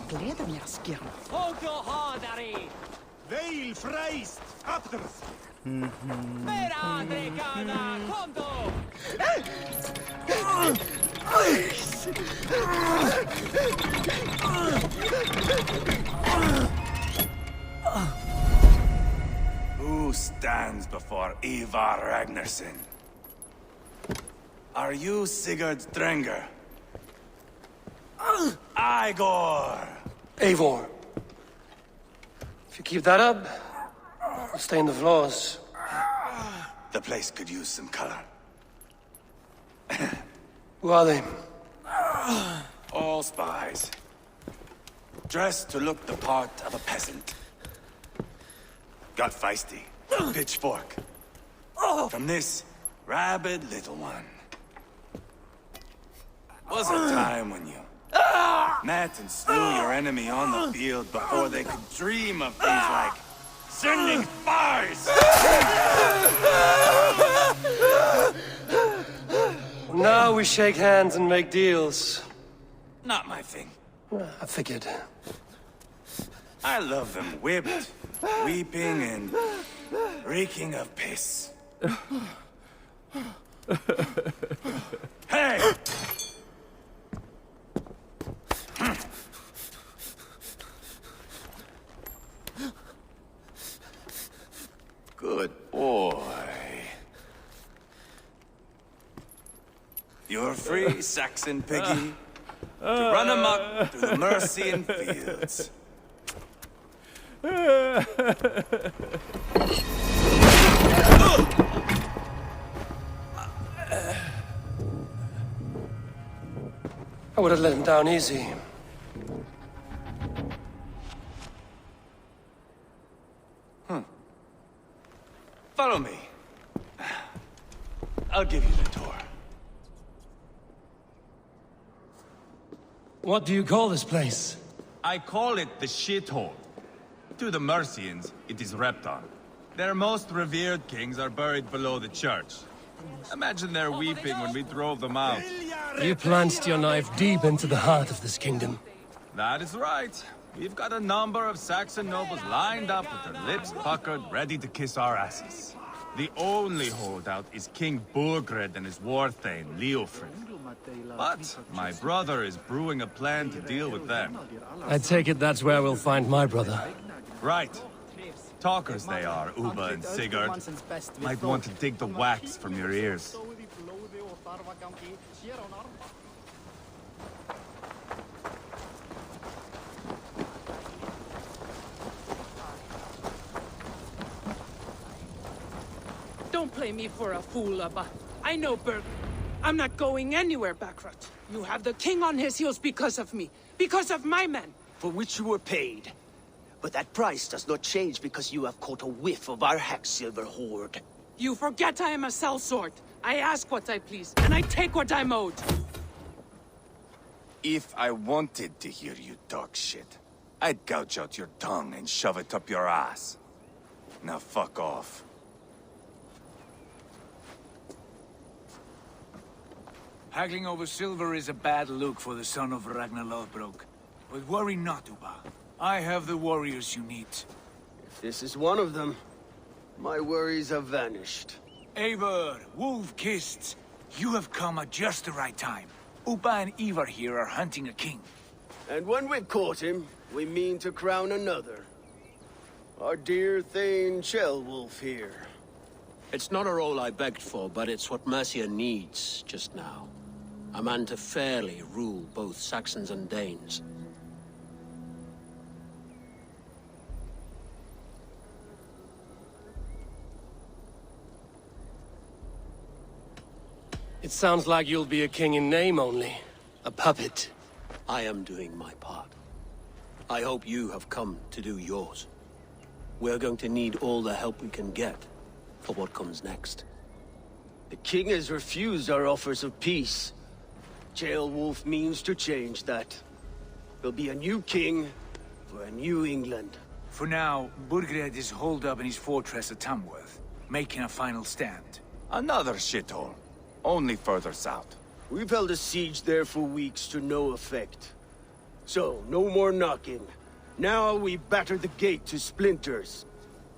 Gläder mig, Skirn. Veil freist, apters. Who stands before Eivor Ragnarsson? Are you Sigurd Drenger? Eivor! Eivor. If you keep that up, it'll stain the floors. The place could use some color. Who are they? All spies. Dressed to look the part of a peasant. Got feisty. Pitchfork. From this rabid little one. Was a time when you met and slew your enemy on the field before they could dream of things like sending spies! Now we shake hands and make deals. Not my thing. I figured. I love them whipped, weeping, and reeking of piss. Hey! Good boy. You're free, Saxon piggy, to run amok through the Mercian fields. I would have let him down easy. Follow me. I'll give you the tour. What do you call this place? I call it the shithole. To the Mercians, it is Repton. Their most revered kings are buried below the church. Imagine their weeping when we drove them out. You plunged your knife deep into the heart of this kingdom. That is right. We've got a number of Saxon nobles lined up with their lips puckered, ready to kiss our asses. The only holdout is King Burgred and his war thane, Leofrid. But my brother is brewing a plan to deal with them. I take it that's where we'll find my brother. Right. Talkers they are, Uba and Sigurd. Might want to dig the wax from your ears. Don't play me for a fool, Abba. I know Berg. I'm not going anywhere, Backrot. You have the king on his heels because of me. Because of my men. For which you were paid. But that price does not change because you have caught a whiff of our Hacksilver hoard. You forget I am a sellsword. I ask what I please, and I take what I'm owed. If I wanted to hear you talk shit, I'd gouge out your tongue and shove it up your ass. Now fuck off. Haggling over silver is a bad look for the son of Ragnar Lothbrok. But worry not, Uba. I have the warriors you need. If this is one of them, my worries have vanished. Eivor, wolf-kissed, you have come at just the right time. Uba and Eivor here are hunting a king. And when we've caught him, we mean to crown another. Our dear Thane Ceolwulf here. It's not a role I begged for, but it's what Mercia needs just now. A man to fairly rule both Saxons and Danes. It sounds like you'll be a king in name only. A puppet. I am doing my part. I hope you have come to do yours. We're going to need all the help we can get for what comes next. The king has refused our offers of peace. Ceolwulf means to change that. There'll be a new king for a new England. For now, Burgred is holed up in his fortress at Tamworth, making a final stand. Another shithole. Only further south. We've held a siege there for weeks to no effect. So, no more knocking. Now we batter the gate to splinters.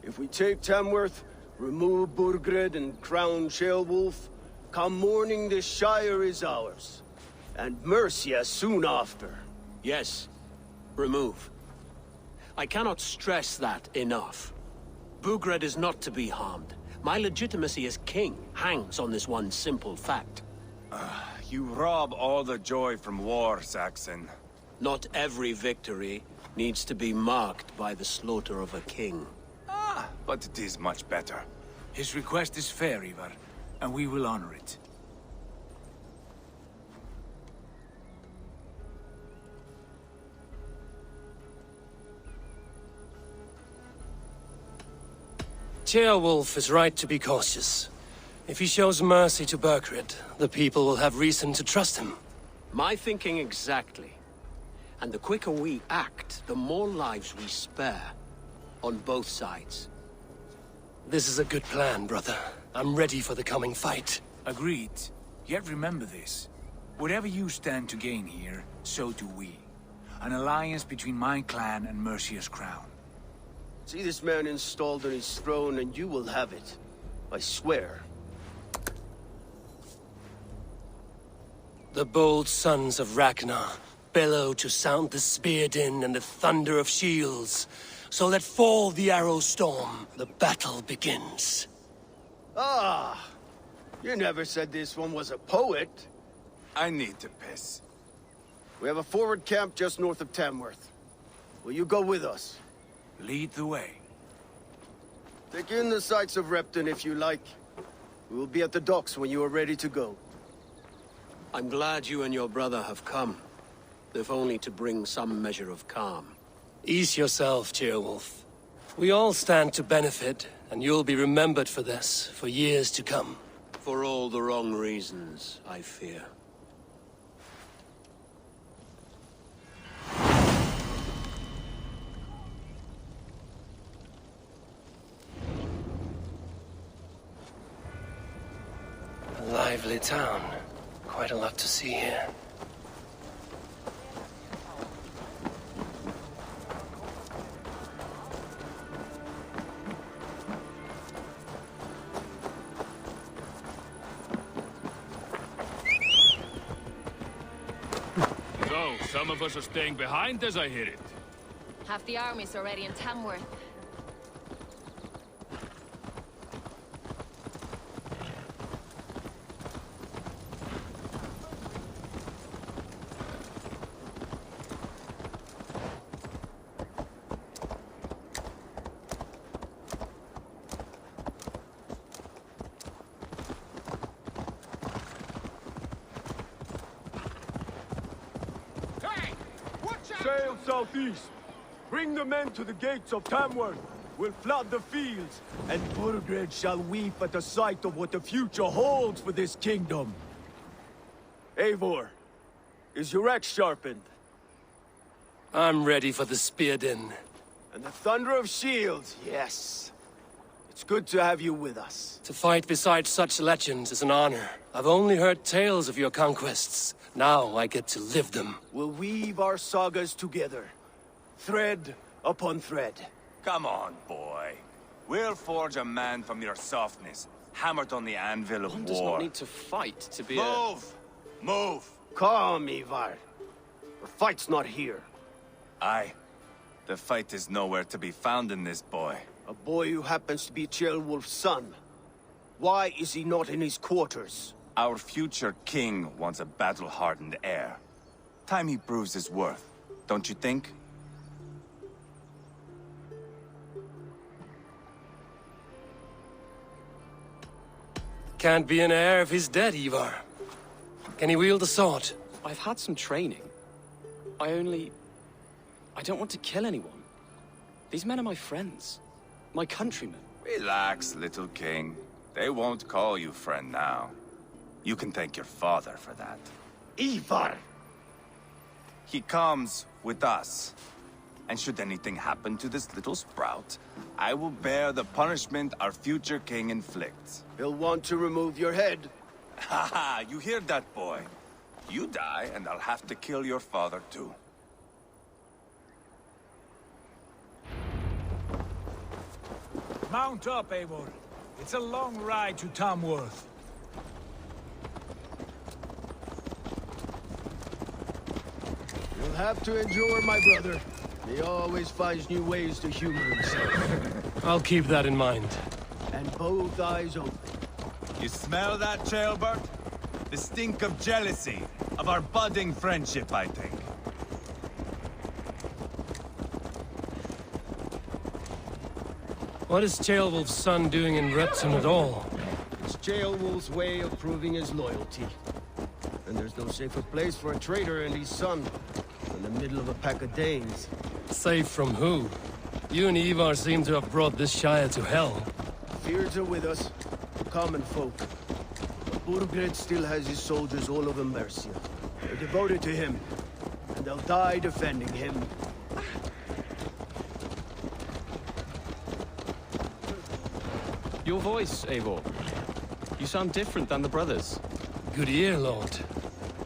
If we take Tamworth, remove Burgred and crown Ceolwulf, come morning the Shire is ours. And Mercia soon after. Yes, remove. I cannot stress that enough. Burgred is not to be harmed. My legitimacy as king hangs on this one simple fact. You rob all the joy from war, Saxon. Not every victory needs to be marked by the slaughter of a king. But it is much better. His request is fair, Eivor, and we will honor it. Ceolwulf is right to be cautious. If he shows mercy to Burgred, the people will have reason to trust him. My thinking exactly. And the quicker we act, the more lives we spare. On both sides. This is a good plan, brother. I'm ready for the coming fight. Agreed. Yet remember this. Whatever you stand to gain here, so do we. An alliance between my clan and Mercia's crown. See this man installed on his throne and you will have it. I swear. The bold sons of Ragnar bellow to sound the spear din and the thunder of shields. So let fall the arrow storm. The battle begins. Ah! You never said this one was a poet. I need to piss. We have a forward camp just north of Tamworth. Will you go with us? Lead the way. Take in the sights of Repton if you like. We will be at the docks when you are ready to go. I'm glad you and your brother have come. If only to bring some measure of calm. Ease yourself, Ceolwulf. We all stand to benefit, and you'll be remembered for this, for years to come. For all the wrong reasons, I fear. A lively town. Quite a lot to see here. So, some of us are staying behind as I hear it. Half the army's already in Tamworth. Sail southeast. Bring the men to the gates of Tamworth. We'll flood the fields, and Burgred shall weep at the sight of what the future holds for this kingdom. Eivor, is your axe sharpened? I'm ready for the spear din. And the thunder of shields, yes. It's good to have you with us. To fight beside such legends is an honor. I've only heard tales of your conquests. Now I get to live them. We'll weave our sagas together. Thread upon thread. Come on, boy. We'll forge a man from your softness, hammered on the anvil of One war. does not need to fight to be Move! Move! Calm, Eivor. The fight's not here. Aye. The fight is nowhere to be found in this boy. A boy who happens to be Ceolwulf's son. Why is he not in his quarters? Our future king wants a battle-hardened heir. Time he proves his worth, don't you think? Can't be an heir if he's dead, Eivor. Can he wield a sword? I've had some training. I don't want to kill anyone. These men are my friends. My countrymen. Relax, little king. They won't call you friend now. You can thank your father for that. Eivor! He comes with us. And should anything happen to this little sprout, I will bear the punishment our future king inflicts. He'll want to remove your head. Haha, you hear that, boy? You die, and I'll have to kill your father, too. Mount up, Eivor. It's a long ride to Tamworth. You'll have to endure, my brother. He always finds new ways to humor himself. I'll keep that in mind. And both eyes open. You smell that, Jailbird? The stink of jealousy, of our budding friendship, I think. What is Ceolwulf's son doing in Repton at all? It's Ceolwulf's way of proving his loyalty. And there's no safer place for a traitor and his son than the middle of a pack of Danes. Safe from who? You and Eivor seem to have brought this Shire to hell. Fears are with us, the common folk. But Burgred still has his soldiers all over Mercia. They're devoted to him, and they'll die defending him. Your voice, Eivor. You sound different than the brothers. Good ear, Lord.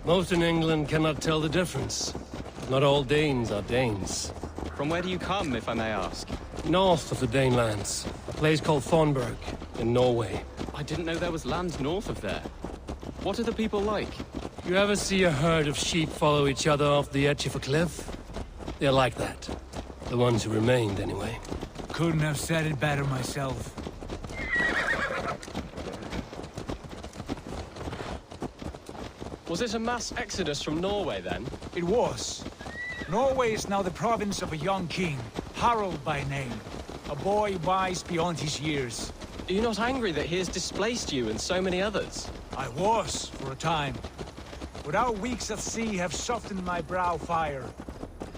Most in England cannot tell the difference. Not all Danes are Danes. From where do you come, if I may ask? North of the Danelands. A place called Thornburg, in Norway. I didn't know there was land north of there. What are the people like? You ever see a herd of sheep follow each other off the edge of a cliff? They're like that. The ones who remained, anyway. Couldn't have said it better myself. Was it a mass exodus from Norway, then? It was. Norway is now the province of a young king, Harald by name. A boy wise beyond his years. Are you not angry that he has displaced you and so many others? I was, for a time. But our weeks at sea have softened my brow fire.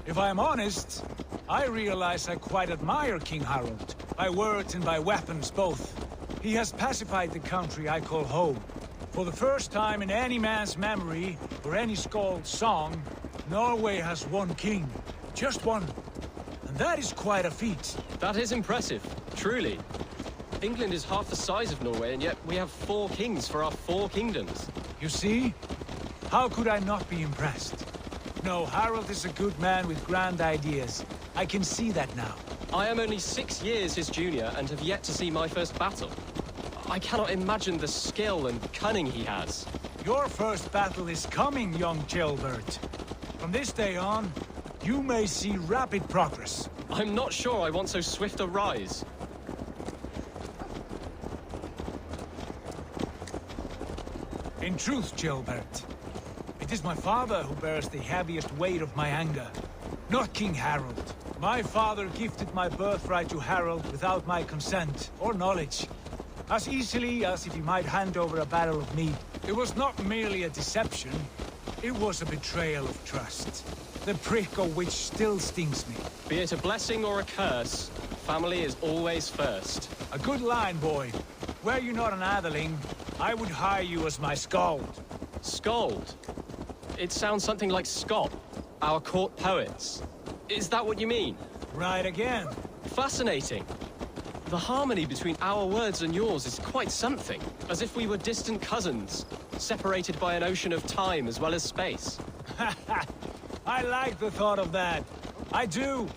If I am honest, I realize I quite admire King Harald. By words and by weapons, both. He has pacified the country I call home. For the first time in any man's memory, or any skald's song, Norway has one king. Just one. And that is quite a feat. That is impressive, truly. England is half the size of Norway, and yet we have 4 kings for our 4 kingdoms. You see? How could I not be impressed? No, Harald is a good man with grand ideas. I can see that now. I am only 6 years his junior and have yet to see my first battle. I cannot imagine the skill and cunning he has. Your first battle is coming, young Jailbird. From this day on, you may see rapid progress. I'm not sure I want so swift a rise. In truth, Jailbird, it is my father who bears the heaviest weight of my anger, not King Harald. My father gifted my birthright to Harald without my consent or knowledge. As easily as if he might hand over a barrel of mead. It was not merely a deception, it was a betrayal of trust. The prick of which still stings me. Be it a blessing or a curse, family is always first. A good line, boy. Were you not an atheling, I would hire you as my skald. Skald? It sounds something like Scott, our court poets. Is that what you mean? Right again. Fascinating. The harmony between our words and yours is quite something. As if we were distant cousins, separated by an ocean of time as well as space. I like the thought of that. I do.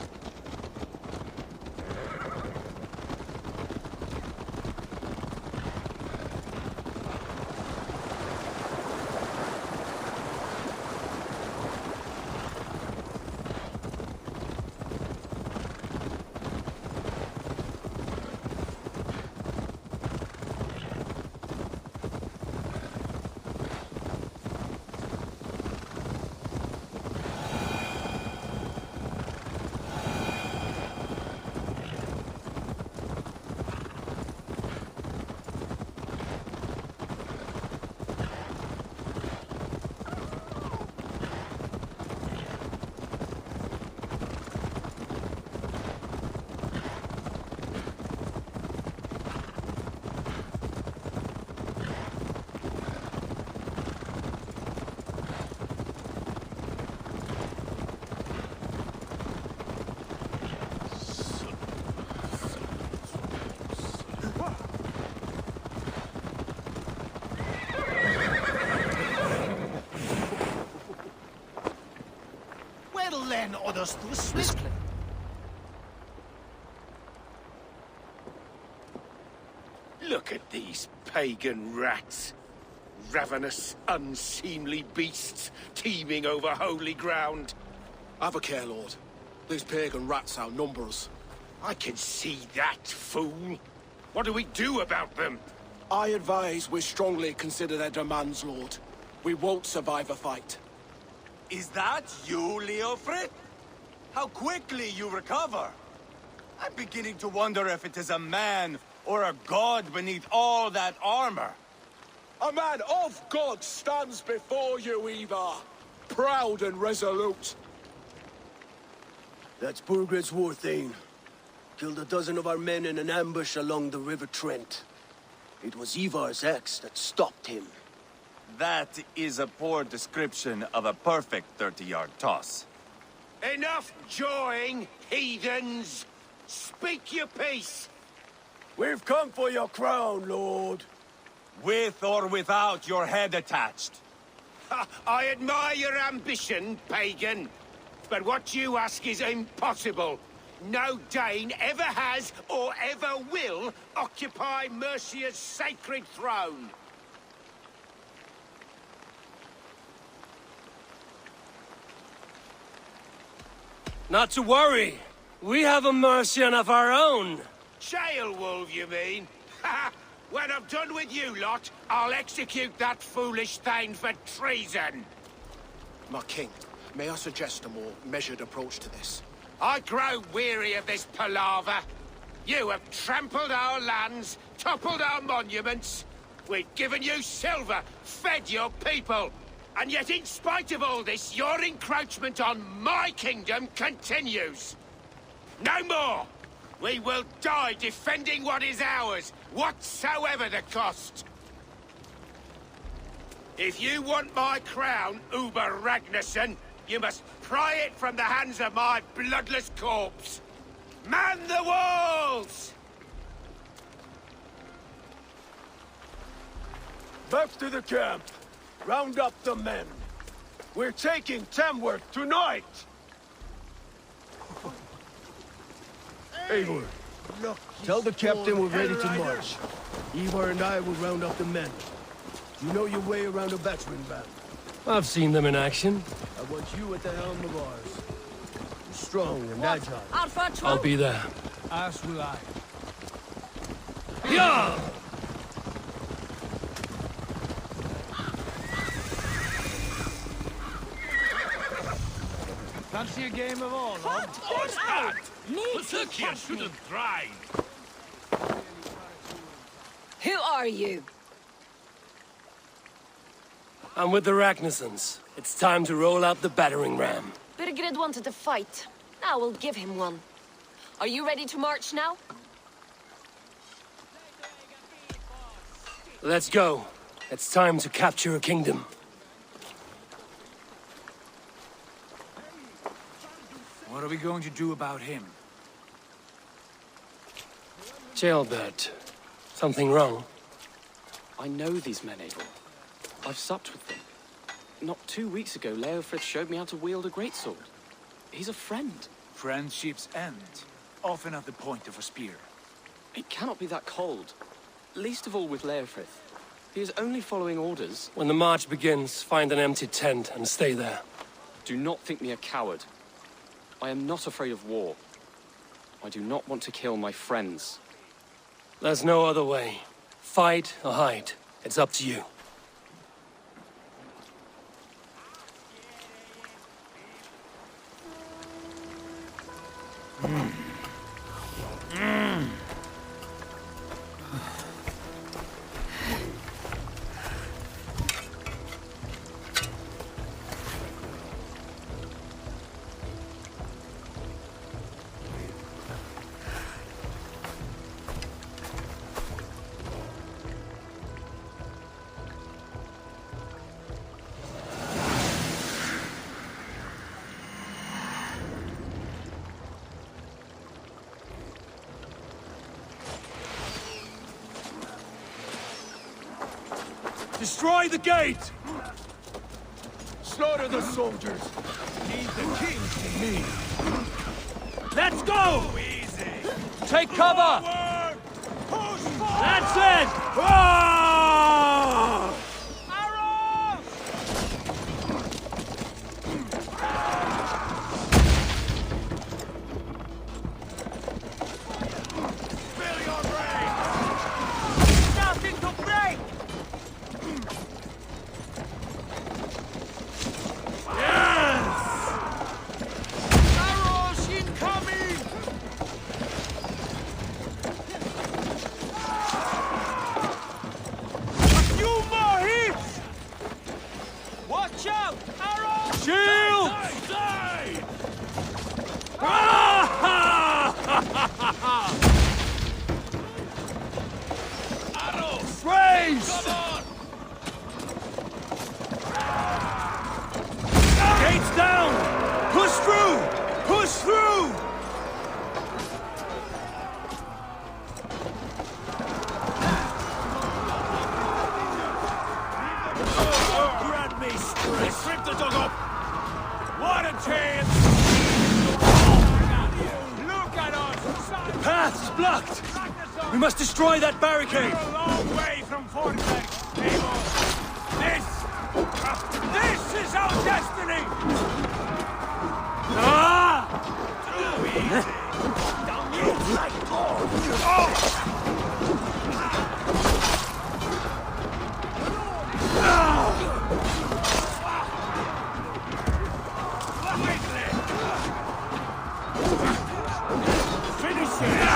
us to a Swiss place. Look at these pagan rats. Ravenous, unseemly beasts teeming over holy ground. Have a care, Lord. These pagan rats outnumber us. I can see that, fool. What do we do about them? I advise we strongly consider their demands, Lord. We won't survive a fight. Is that you, Leofrid? How quickly you recover! I'm beginning to wonder if it is a man or a god beneath all that armor. A man of God stands before you, Eivor. Proud and resolute. That's Burgred's Warthane. Killed a dozen of our men in an ambush along the River Trent. It was Eivor's axe that stopped him. That is a poor description of a perfect 30-yard toss. Enough jawing, heathens! Speak your piece! We've come for your crown, Lord. With or without your head attached. I admire your ambition, pagan. But what you ask is impossible. No Dane ever has or ever will occupy Mercia's sacred throne. Not to worry. We have a Mercian of our own. Jailwolf, you mean? When I'm done with you lot, I'll execute that foolish thing for treason. My king, may I suggest a more measured approach to this? I grow weary of this palaver. You have trampled our lands, toppled our monuments. We've given you silver, fed your people. And yet in spite of all this, your encroachment on my kingdom continues. No more! We will die defending what is ours, whatsoever the cost. If you want my crown, Uber Ragnarsson, you must pry it from the hands of my bloodless corpse. Man the walls! Back to the camp. Round up the men. We're taking Tamworth tonight! Eivor, tell the captain we're ready to march. Eivor and I will round up the men. You know your way around a battering ram. I've seen them in action. I want you at the helm of ours. You're strong and agile. I'll be there. As will I. Yeah! Fancy a game of all, lad? What's that? Look here, should have tried. Who are you? I'm with the Ragnarssons. It's time to roll out the battering ram. Burgred wanted to fight. Now we'll give him one. Are you ready to march now? Let's go. It's time to capture a kingdom. What are we going to do about him? Jailbird. Something wrong? I know these men, Eivor. I've supped with them. Not 2 weeks ago, Leofrid showed me how to wield a greatsword. He's a friend. Friendships end, often at the point of a spear. It cannot be that cold. Least of all with Leofrid. He is only following orders. When the march begins, find an empty tent and stay there. Do not think me a coward. I am not afraid of war. I do not want to kill my friends. There's no other way. Fight or hide. It's up to you. Destroy the gate! Slaughter the soldiers! Leave the king to me! Let's go! Easy. Take cover! Push forward! That's it! Ah! Fill your brain! Starting to break! Arrows incoming! A few more hits! Watch out! Arrows! Shield! Die! Arrows! Raise! Come on! Gates down! Push through! Push through! Grant me strength! Rip the dog up! What a chance! Look at us! Path's blocked! We must destroy that barricade! We're a long way from Fortnite, Eivor. This is our destiny! Ah! Too easy! Down you like Finish it!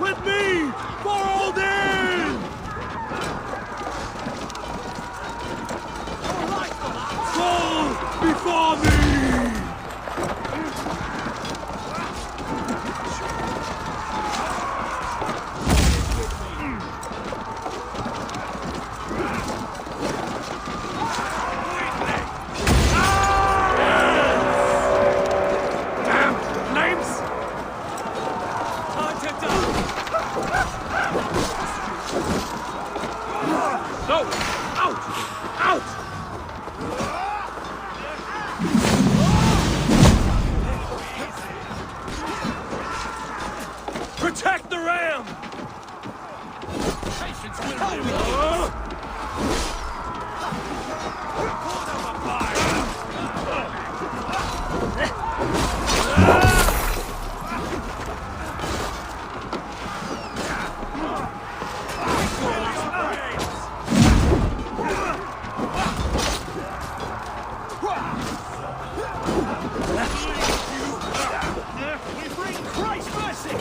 With me! For Odin! Fall before me! Go! Out! Out! Protect the ram! Patience will live. We bring Christ's blessing!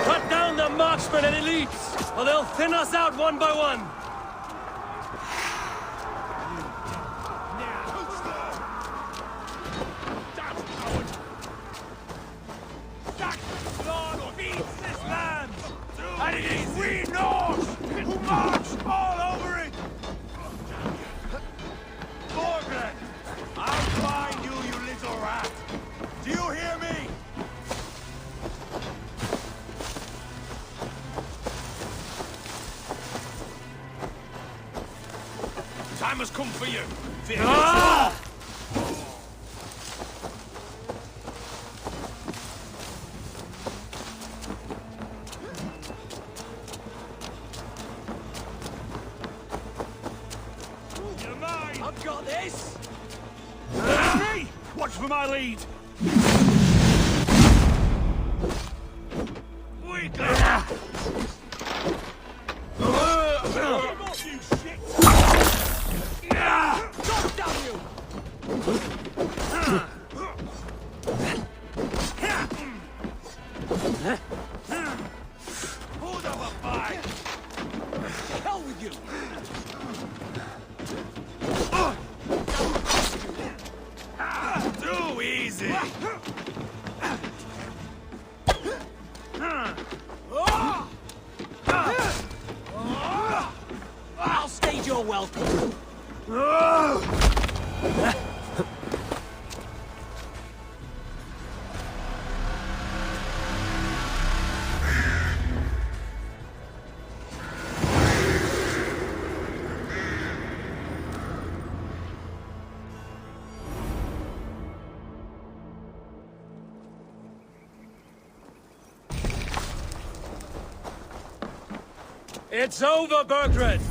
Cut down the marksmen and elites, or they'll thin us out one by one! And it is we Norse who march all over it! Borgren, I'll find you, you little rat! Do you hear me? Time has come for you! Ah! got this! Me! Watch for my lead! We got you shit! God damn you! Hold up a bag! Hell with you! Too easy! I'll stage your welcome! It's over, Burgred!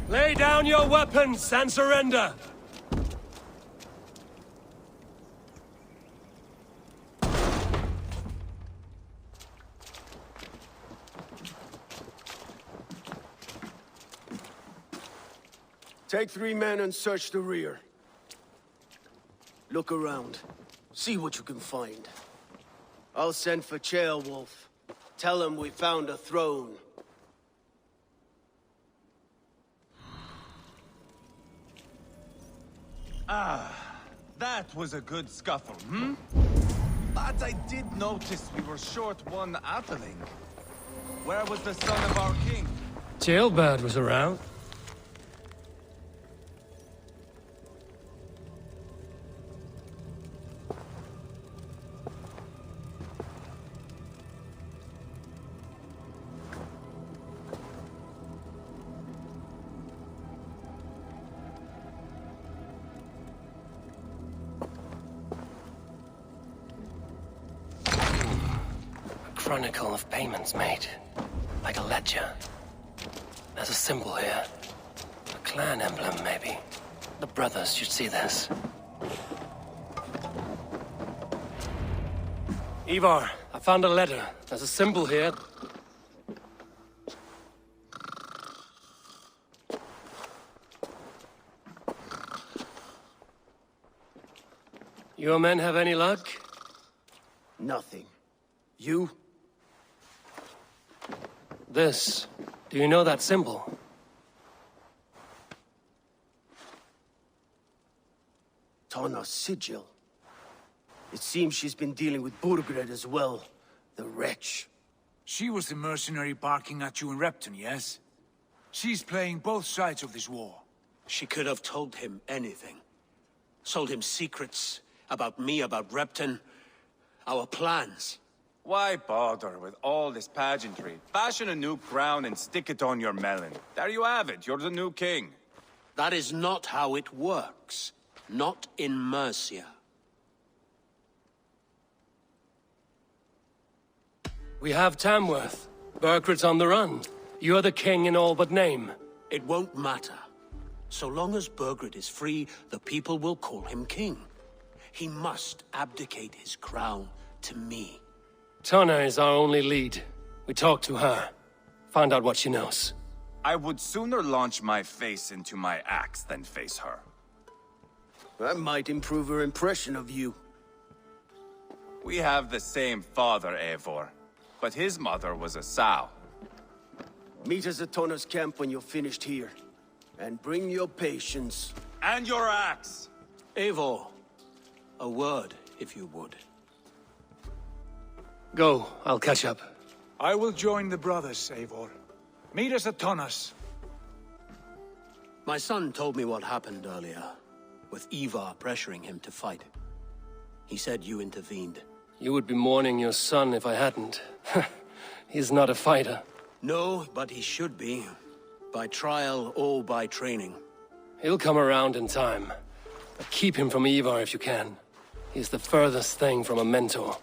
Lay down your weapons and surrender! Take 3 men and search the rear. Look around. See what you can find. I'll send for Ceolwulf. Tell him we found a throne. That was a good scuffle, hmm? But I did notice we were short one Atheling. Where was the son of our king? Ceolbad was around. Chronicle of payments made. Like a ledger. There's a symbol here. A clan emblem, maybe. The brothers should see this. Eivor, I found a letter. There's a symbol here. Your men have any luck? Nothing. You? This. Do you know that symbol? Tana's sigil. It seems she's been dealing with Burgred as well. The wretch. She was the mercenary barking at you in Repton, yes? She's playing both sides of this war. She could have told him anything. Sold him secrets about me, about Repton, our plans. Why bother with all this pageantry? Fashion a new crown and stick it on your melon. There you have it, you're the new king. That is not how it works. Not in Mercia. We have Tamworth. Burgred's on the run. You're the king in all but name. It won't matter. So long as Burgred is free, the people will call him king. He must abdicate his crown to me. Tana is our only lead. We talk to her. Find out what she knows. I would sooner launch my face into my axe than face her. That might improve her impression of you. We have the same father, Eivor. But his mother was a sow. Meet us at Tana's camp when you're finished here. And bring your patience. And your axe! Eivor, a word, if you would. Go, I'll catch up. I will join the brothers, Eivor. Meet us at Tana's. My son told me what happened earlier, with Eivor pressuring him to fight. He said you intervened. You would be mourning your son if I hadn't. He's not a fighter. No, but he should be. By trial or by training. He'll come around in time. But keep him from Eivor if you can. He's the furthest thing from a mentor.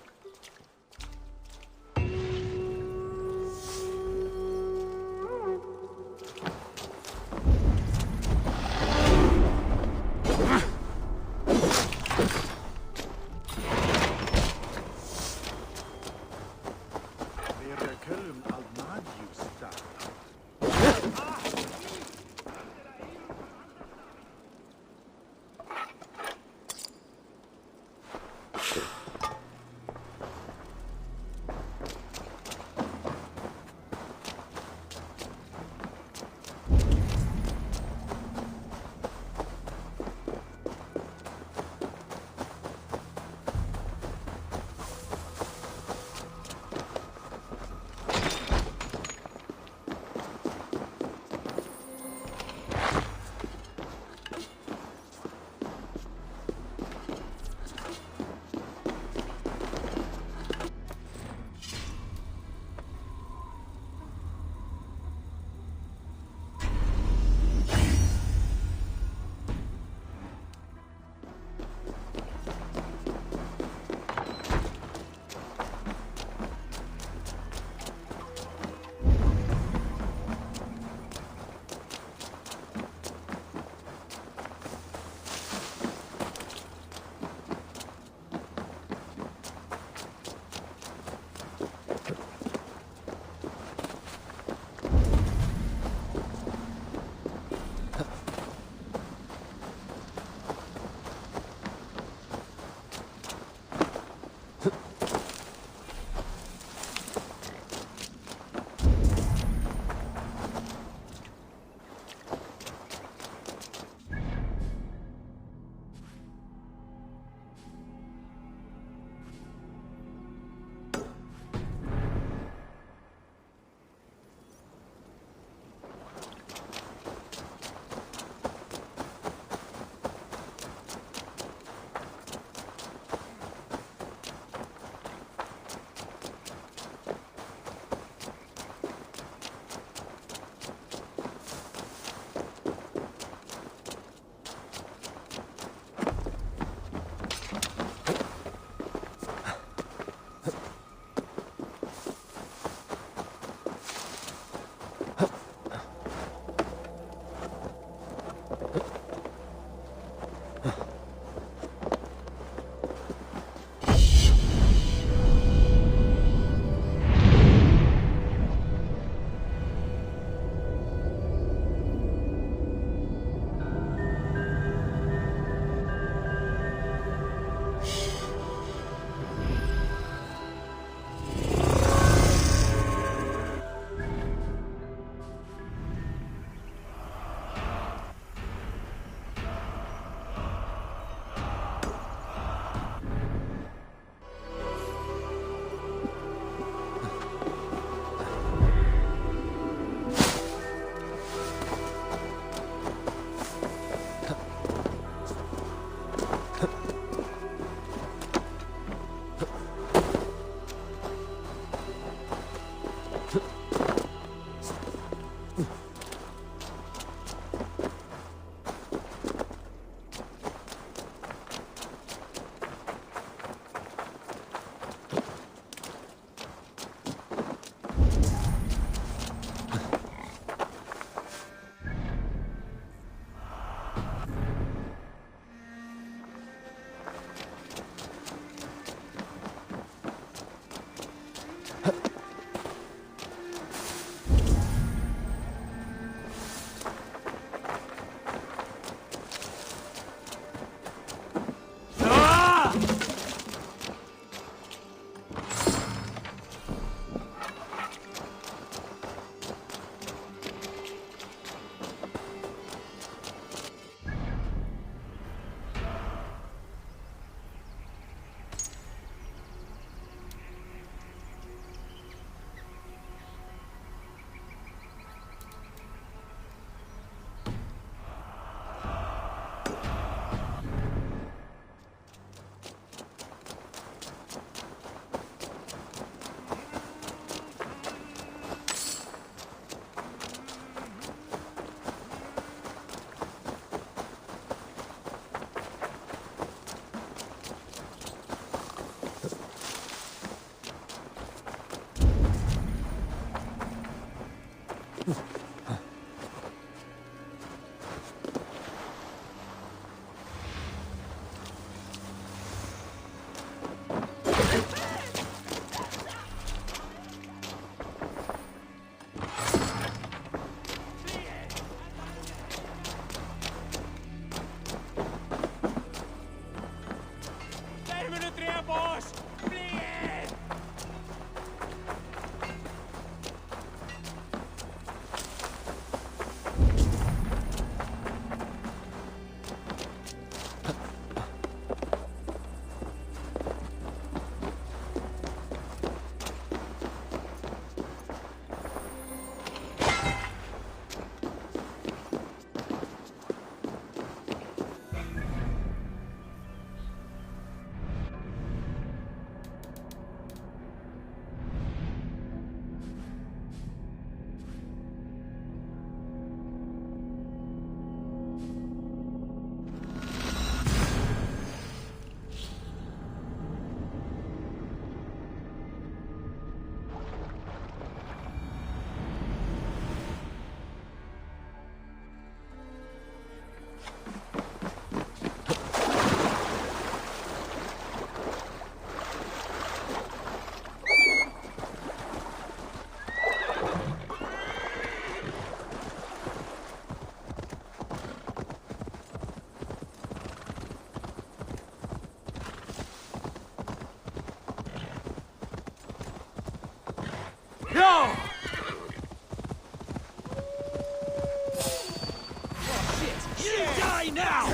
Die now!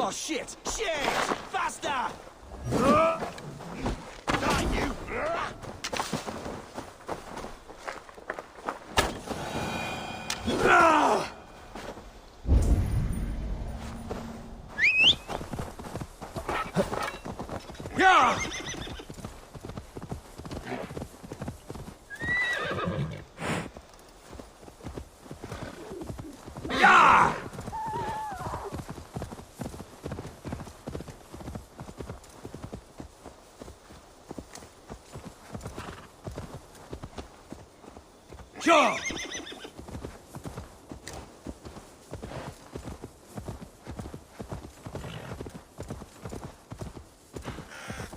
Oh shit! Shit! Faster! Die, you! Yeah! Yeah! Sure!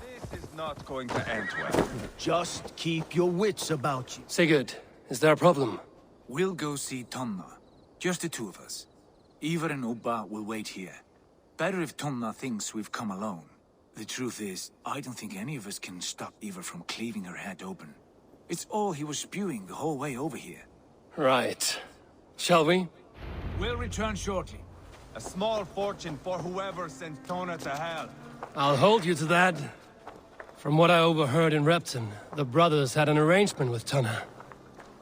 This is not going to end well. Just keep your wits about you. Sigurd, is there a problem? We'll go see Tonna. Just the two of us. Eivor and Ubba will wait here. Better if Tonna thinks we've come alone. The truth is, I don't think any of us can stop Eivor from cleaving her head open. It's all he was spewing the whole way over here. Right. Shall we? We'll return shortly. A small fortune for whoever sent Tona to hell. I'll hold you to that. From what I overheard in Repton, the brothers had an arrangement with Tonna.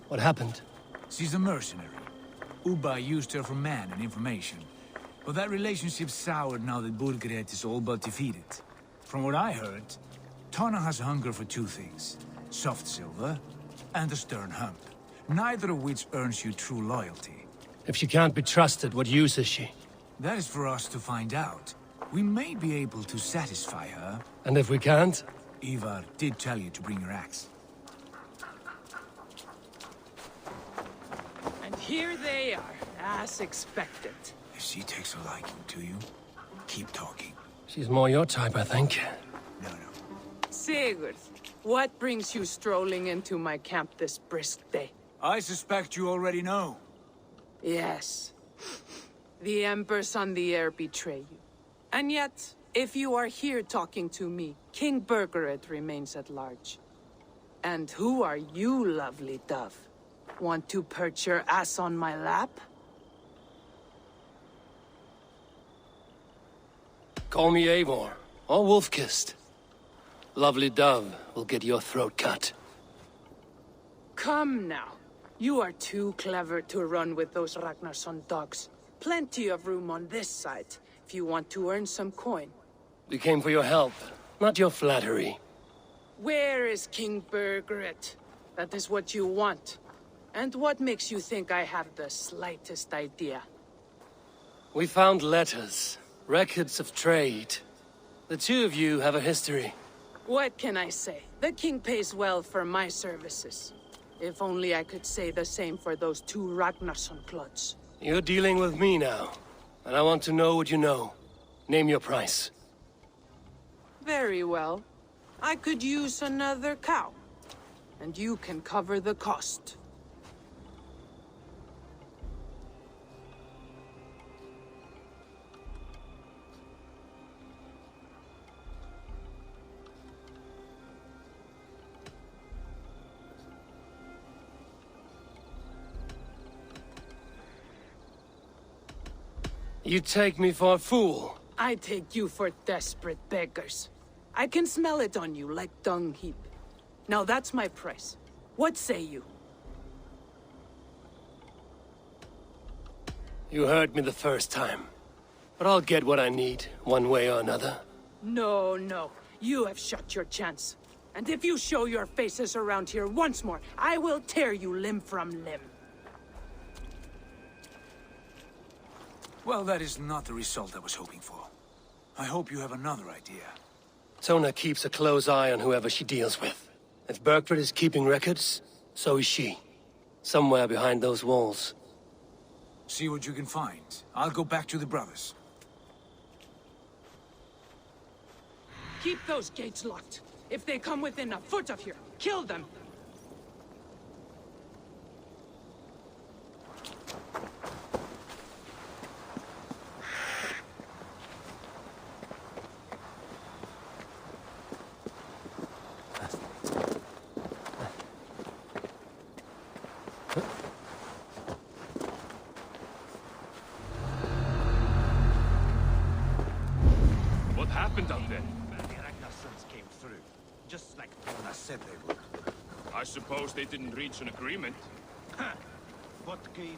What happened? She's a mercenary. Ubba used her for man and information. But that relationship soured now that Burgred is all but defeated. From what I heard, Tonna has hunger for two things. Soft silver and a stern hump. Neither of which earns you true loyalty. If she can't be trusted, what use is she? That is for us to find out. We may be able to satisfy her. And if we can't? Eivor did tell you to bring your axe. And here they are, as expected. If she takes a liking to you, keep talking. She's more your type, I think. No. Sigurd, what brings you strolling into my camp this brisk day? I suspect you already know. Yes. The Embers on the air betray you. And yet, if you are here talking to me, King Burgred remains at large. And who are you, lovely dove? Want to perch your ass on my lap? Call me Eivor, or Wolf-Kissed. Lovely dove will get your throat cut. Come now. You are too clever to run with those Ragnarsson dogs. Plenty of room on this side, if you want to earn some coin. We came for your help, not your flattery. Where is King Burgred? That is what you want. And what makes you think I have the slightest idea? We found letters, records of trade. The two of you have a history. What can I say? The king pays well for my services. If only I could say the same for those two Ragnarsson clods. You're dealing with me now, and I want to know what you know. Name your price. Very well. I could use another cow. And you can cover the cost. You take me for a fool. I take you for desperate beggars. I can smell it on you like dung heap. Now that's my price. What say you? You heard me the first time. But I'll get what I need, one way or another. No. You have shot your chance. And if you show your faces around here once more, I will tear you limb from limb. Well, that is not the result I was hoping for. I hope you have another idea. Sona keeps a close eye on whoever she deals with. If Berkford is keeping records, so is she. Somewhere behind those walls. See what you can find. I'll go back to the brothers. Keep those gates locked. If they come within a foot of here, kill them. What happened out there? Came through, just like I said they would. I suppose they didn't reach an agreement. What Creed?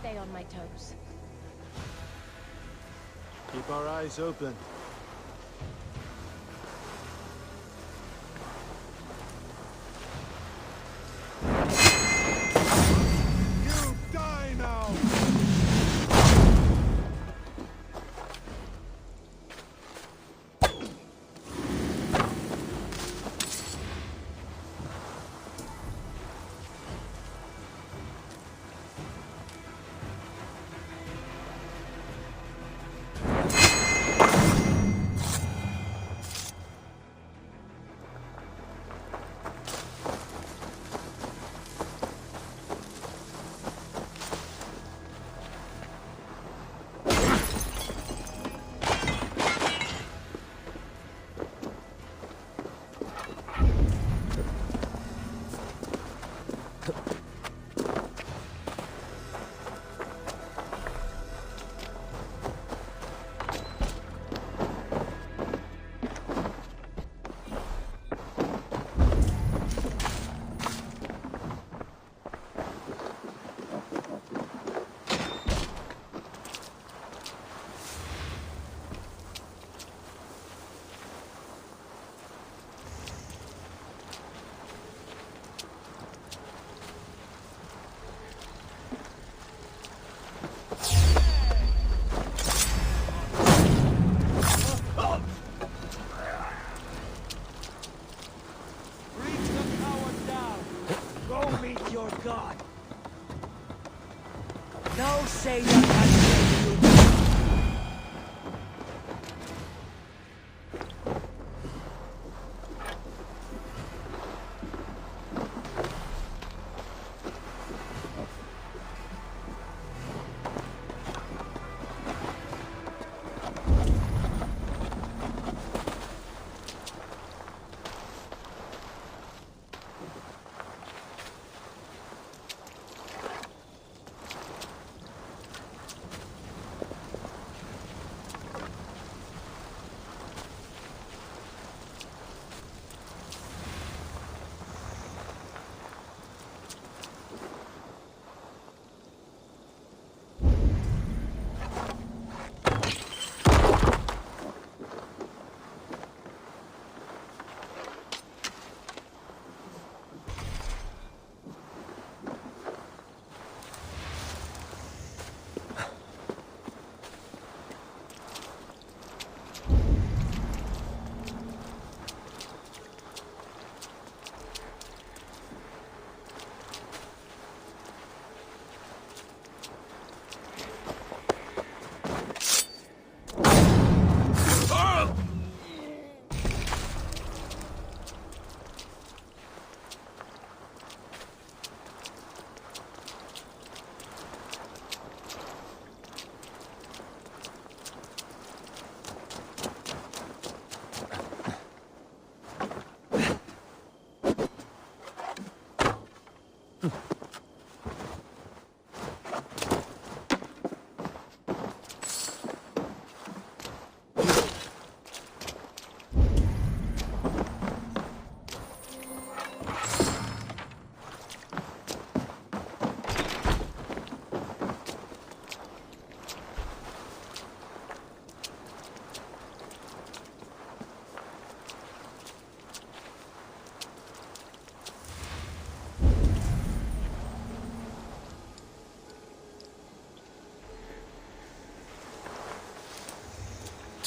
Stay on my toes. Keep our eyes open. You die now! say you can save you.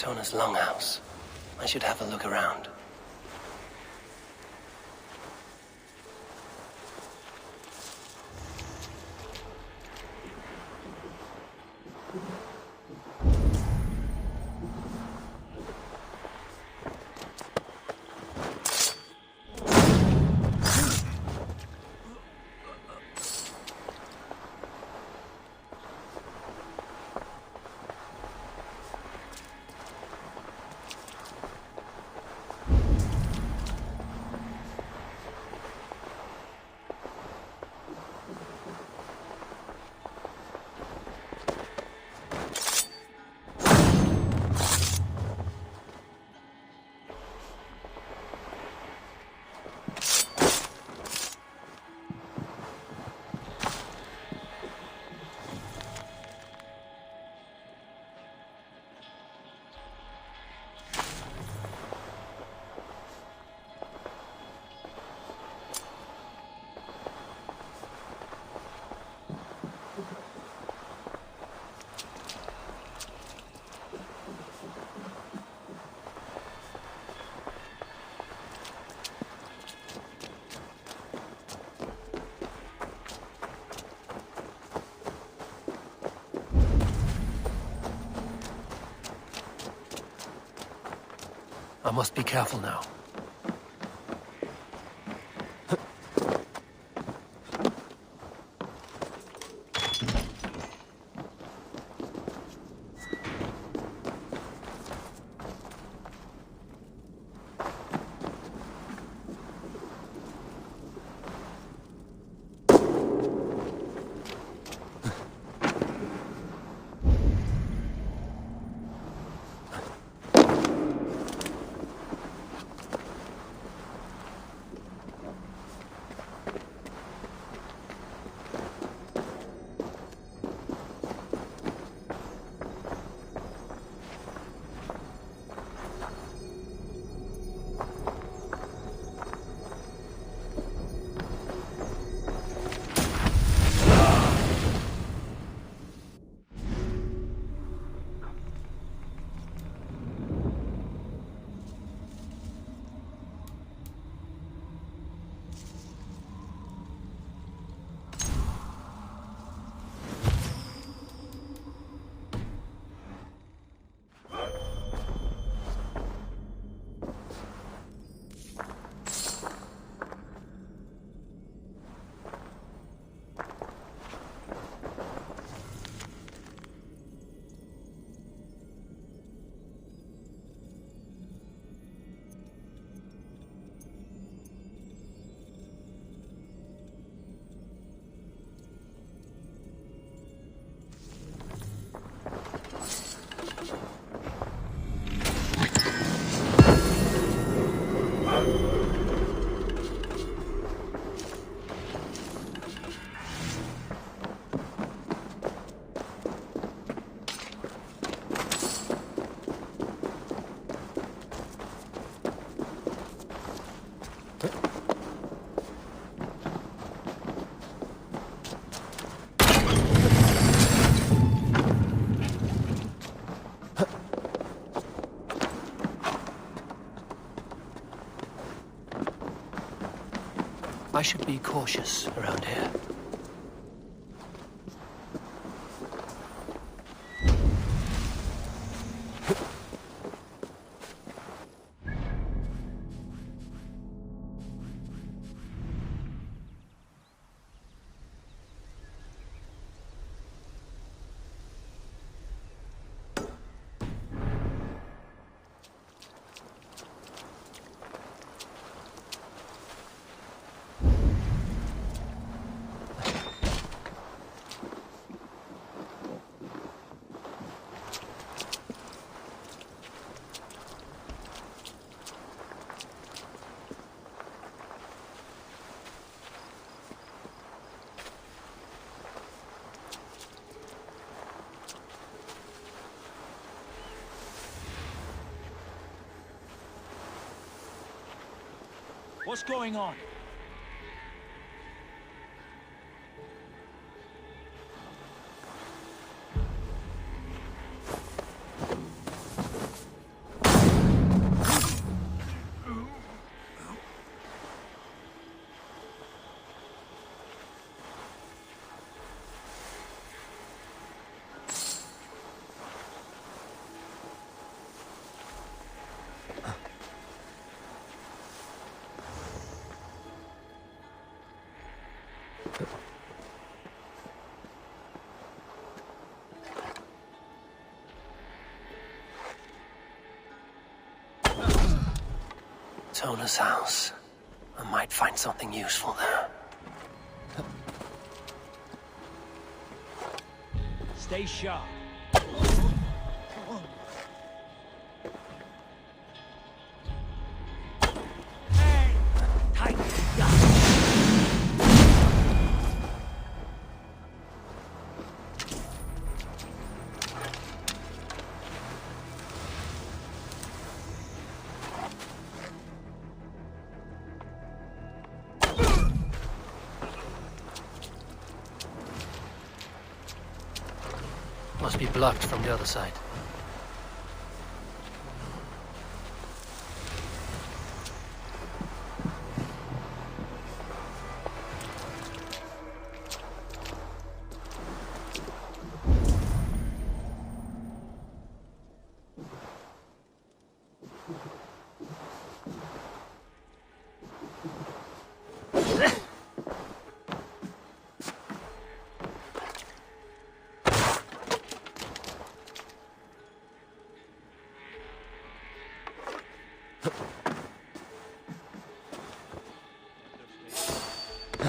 Tona's longhouse. I should have a look around. I must be careful now. I should be cautious around here. What's going on? Tona's house. I might find something useful there. Stay sharp. Must be blocked from the other side.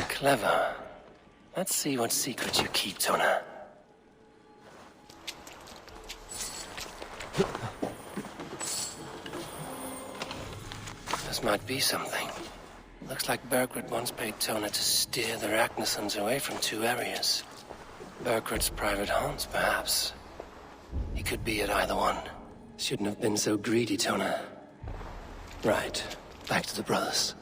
Clever. Let's see what secrets you keep, Tona. This might be something. Looks like Burgred once paid Tona to steer the Ragnarsons away from 2 areas. Burgred's private haunts, perhaps. He could be at either one. Shouldn't have been so greedy, Tona. Right. Back to the brothers.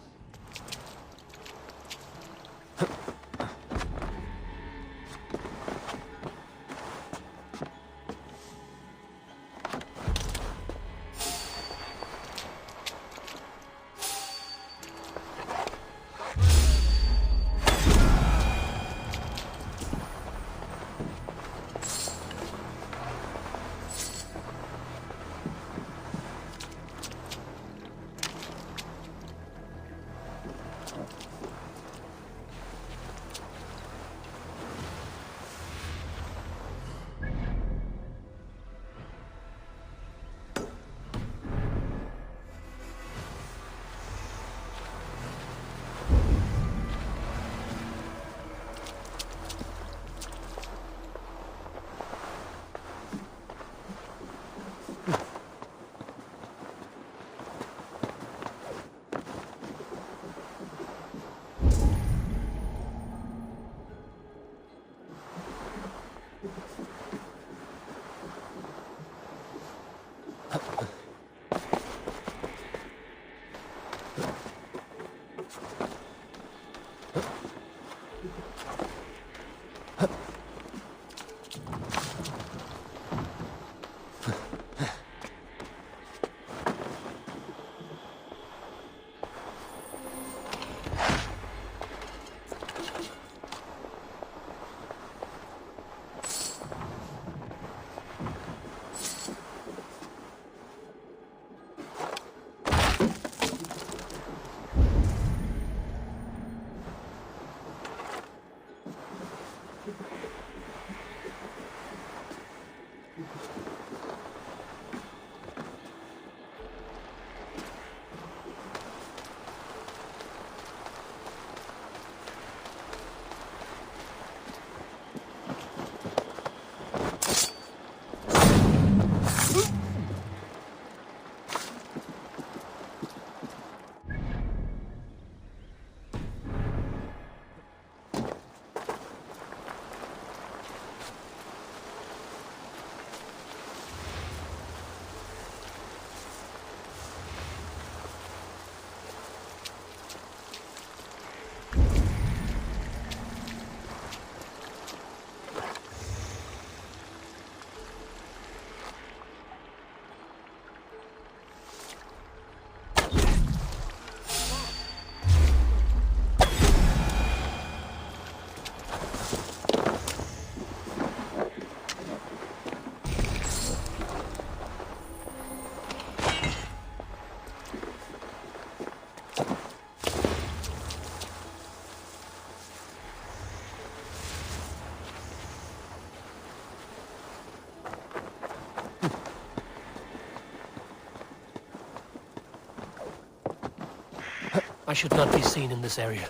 I should not be seen in this area.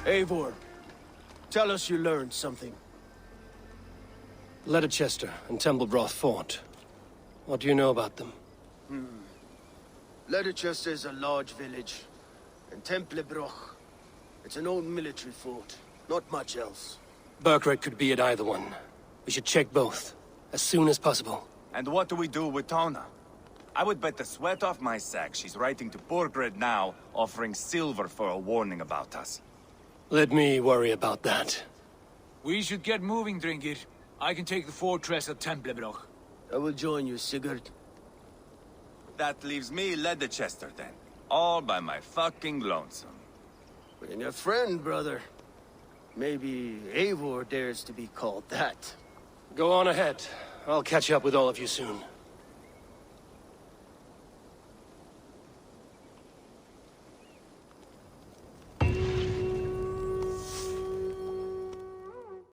Eivor, tell us you learned something. Leicester and Templebroth fought. What do you know about them? Leicester is a large village, and Templebroch, it's an old military fort. Not much else. Burkred could be at either one. We should check both, as soon as possible. And what do we do with Tona? I would bet the sweat off my sack she's writing to Burkred now, offering silver for a warning about us. Let me worry about that. We should get moving, Dringir. I can take the fortress at Templebroch. I will join you, Sigurd. That leaves me Leicester then. All by my fucking lonesome. And your friend, brother. Maybe Eivor dares to be called that. Go on ahead. I'll catch up with all of you soon.